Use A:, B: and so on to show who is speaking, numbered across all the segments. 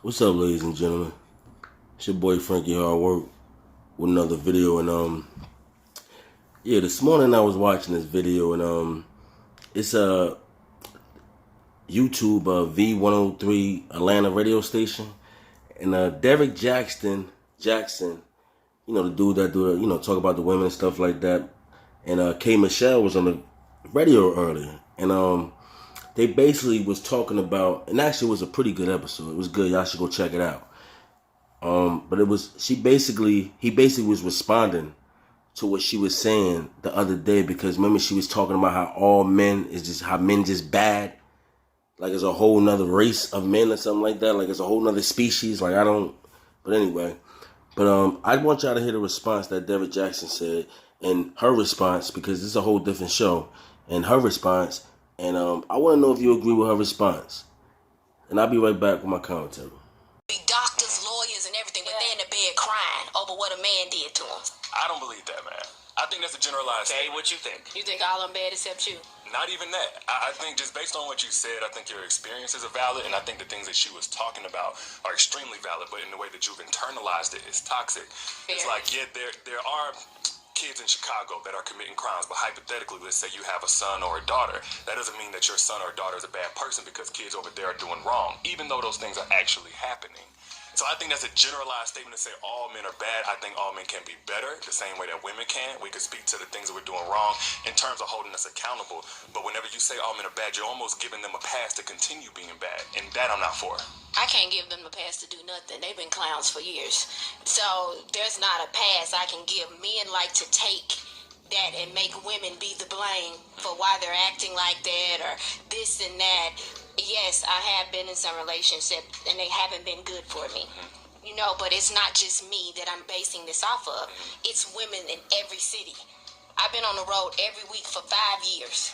A: What's up, ladies and gentlemen? It's your boy Frankiehardworkshow with another video. And this morning I was watching this video, and it's a YouTube V103 Atlanta radio station, and Derek Jackson, the dude that talk about the women and stuff like that, and K Michelle was on the radio earlier, and they basically was talking about, and actually it was a pretty good episode. It was good. Y'all should go check it out. But he basically was responding to what she was saying the other day, because remember she was talking about how men just bad. Like it's a whole nother race of men or something like that. Like it's a whole nother species. But anyway. But I want y'all to hear the response that Derek Jackson said, and her response, because it's a whole different show, and her response. And I want to know if you agree with her response. And I'll be right back with my commentary.
B: Doctors, lawyers, and everything, but they're in the bed crying over what a man did to them.
C: I don't believe that, man. I think that's a generalized
B: statement.
C: What you think?
B: You think all of them bad except you?
C: Not even that. I think just based on what you said, I think your experiences are valid, and I think the things that she was talking about are extremely valid, but in the way that you've internalized it is toxic. Fair. It's like, there are kids in Chicago that are committing crimes, but hypothetically, let's say you have a son or a daughter. That doesn't mean that your son or daughter is a bad person because kids over there are doing wrong, even though those things are actually happening. So I think that's a generalized statement to say all men are bad. I think all men can be better the same way that women can. We could speak to the things that we're doing wrong in terms of holding us accountable. But whenever you say all men are bad, you're almost giving them a pass to continue being bad. And that I'm not for.
B: I can't give them a pass to do nothing. They've been clowns for years. So there's not a pass I can give. Men like to take that and make women be the blame for why they're acting like that or this and that. Yes, I have been in some relationships and they haven't been good for me. But it's not just me that I'm basing this off of. It's women in every city. I've been on the road every week for 5 years.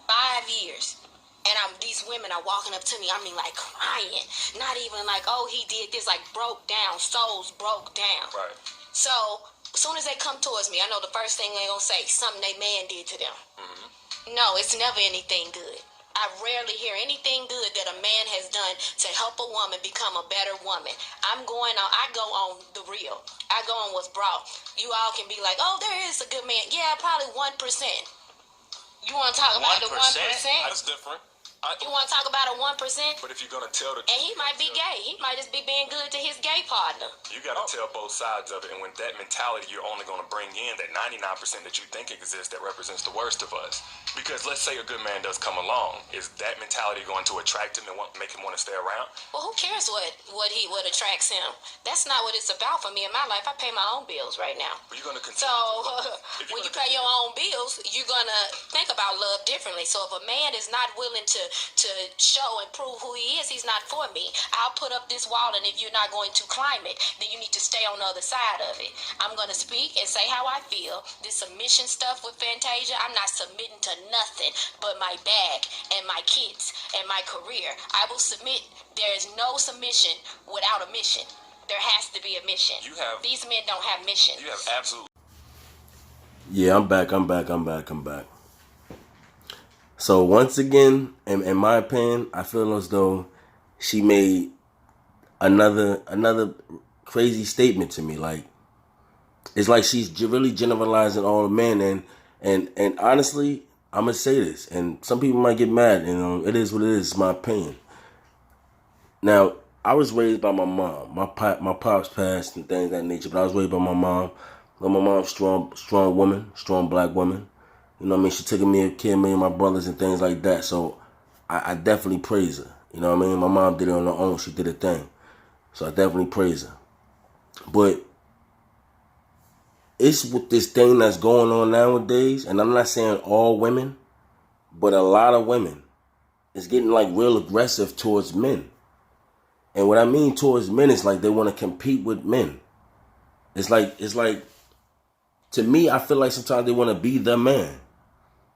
B: 5 years. And these women are walking up to me, like crying. Not even like, oh, he did this, like broke down, souls broke down.
C: Right.
B: So as soon as they come towards me, I know the first thing they're going to say, something they man did to them. No, it's never anything good. I rarely hear anything good that a man has done to help a woman become a better woman. I go on the real. I go on what's brought. You all can be like, oh, there is a good man. Yeah, probably 1%. You want to talk about the 1%?
C: That's different.
B: You want to talk about a 1%?
C: But if you're going to tell the truth...
B: And he might be gay. He might just be being good to his gay partner.
C: You got to tell both sides of it. And with that mentality, you're only going to bring in that 99% that you think exists that represents the worst of us. Because let's say a good man does come along. Is that mentality going to attract him and make him want to stay around?
B: Well, who cares what attracts him? That's not what it's about for me in my life. I pay my own bills right now.
C: But you're going to continue.
B: So when you pay your own bills, you're going to think about love differently. So if a man is not willing to show and prove who he is, he's not for me. I'll put up this wall, and if you're not going to climb it, then you need to stay on the other side of it. I'm going to speak and say how I feel. This submission stuff with Fantasia, I'm not submitting to nothing but my bag and my kids and my career. I will submit. There is no submission without a mission. There has to be a mission. These men don't have missions.
C: You have absolutely...
A: Yeah, I'm back. So once again, in my opinion, I feel as though she made another crazy statement to me. Like, it's like she's really generalizing all the men. And honestly, I'm gonna say this, and some people might get mad. It is what it is. It's my opinion. Now, I was raised by my mom. My pops passed and things of that nature, but I was raised by my mom. My mom's strong woman, strong black woman. She took care of me and my brothers and things like that. So I definitely praise her. My mom did it on her own. She did her thing. So I definitely praise her. But it's with this thing that's going on nowadays, and I'm not saying all women, but a lot of women, it's getting like real aggressive towards men. And what I mean towards men is like they want to compete with men. It's like, to me, I feel like sometimes they want to be the man.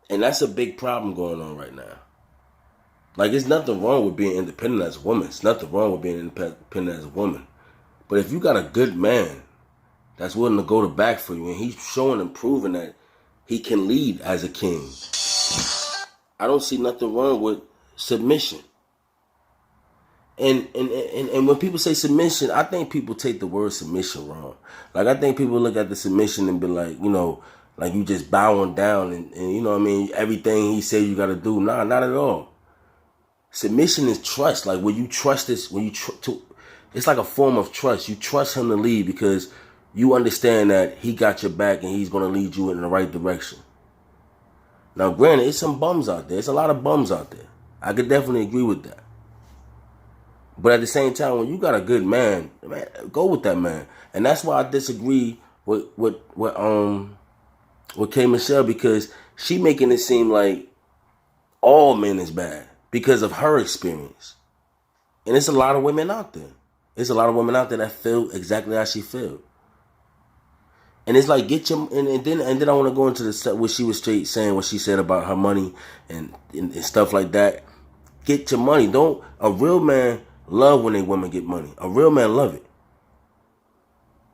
A: And that's a big problem going on right now. Like, there's nothing wrong with being independent as a woman. There's nothing wrong with being independent as a woman. But if you got a good man that's willing to go to bat for you, and he's showing and proving that he can lead as a king, I don't see nothing wrong with submission. And when people say submission, I think people take the word submission wrong. Like, I think people look at the submission and be like, you know, like you just bowing down and you know what I mean, everything he said you got to do. Nah, not at all. Submission is trust. Like, when you trust this, it's like a form of trust. You trust him to lead because you understand that he got your back and he's going to lead you in the right direction. Now, granted, it's some bums out there. It's a lot of bums out there. I could definitely agree with that. But at the same time, when you got a good man, go with that man. And that's why I disagree with K. Michelle, because she making it seem like all men is bad because of her experience. And it's a lot of women out there. There's a lot of women out there that feel exactly how she feel. And it's like, get your, and then I want to go into the stuff what she was straight saying, what she said about her money and stuff like that. Get your money. A real man love when a woman get money. A real man love it.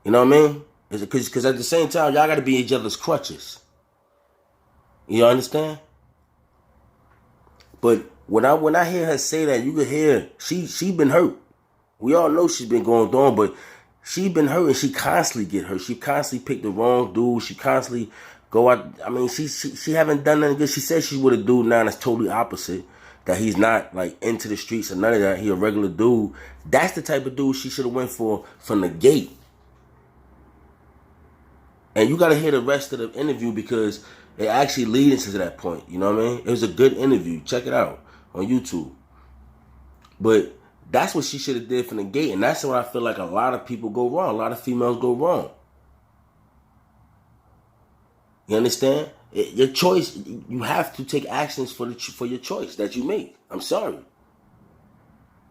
A: You know what I mean? Because at the same time, y'all got to be each other's crutches. You understand? But when I hear her say that, you can hear she been hurt. We all know she's been going on, but she been hurt and she constantly get hurt. She constantly pick the wrong dude. She constantly go out. I mean, she haven't done nothing good. She said she would have dude now that's totally opposite. That he's not like into the streets or none of that. He a regular dude. That's the type of dude she should have went for from the gate. And you got to hear the rest of the interview because it actually leads to that point. You know what I mean? It was a good interview. Check it out on YouTube. But that's what she should have did from the gate. And that's where I feel like a lot of people go wrong. A lot of females go wrong. You understand? Your choice, you have to take actions for your choice that you make. I'm sorry.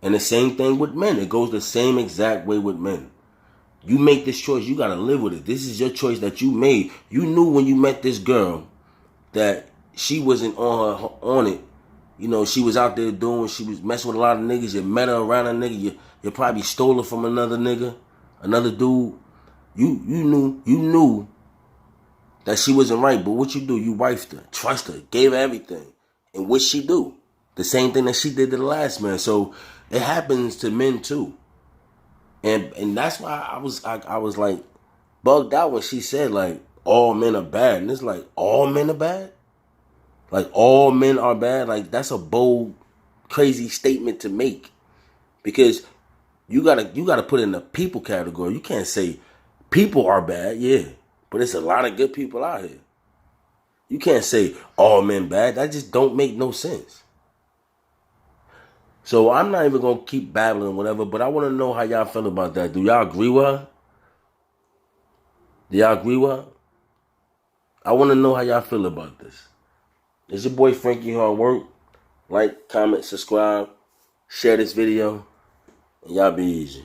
A: And the same thing with men. It goes the same exact way with men. You make this choice, you got to live with it. This is your choice that you made. You knew when you met this girl that she wasn't on it. You know, she was out there she was messing with a lot of niggas. You met her around a nigga. You probably stole her from another nigga, another dude. You knew that she wasn't right. But what you do, you wifed her, trust her, gave her everything. And what she do? The same thing that she did to the last man. So it happens to men too. And that's why I was like bugged out when she said like all men are bad. And it's like all men are bad? Like all men are bad? Like that's a bold, crazy statement to make. Because you gotta put in the people category. You can't say people are bad, yeah. But it's a lot of good people out here. You can't say all men bad. That just don't make no sense. So I'm not even going to keep babbling whatever, but I want to know how y'all feel about that. Do y'all agree with her? Do y'all agree with her? I want to know how y'all feel about this. It's your boy Frankie Hard Work. Like, comment, subscribe, share this video, and y'all be easy.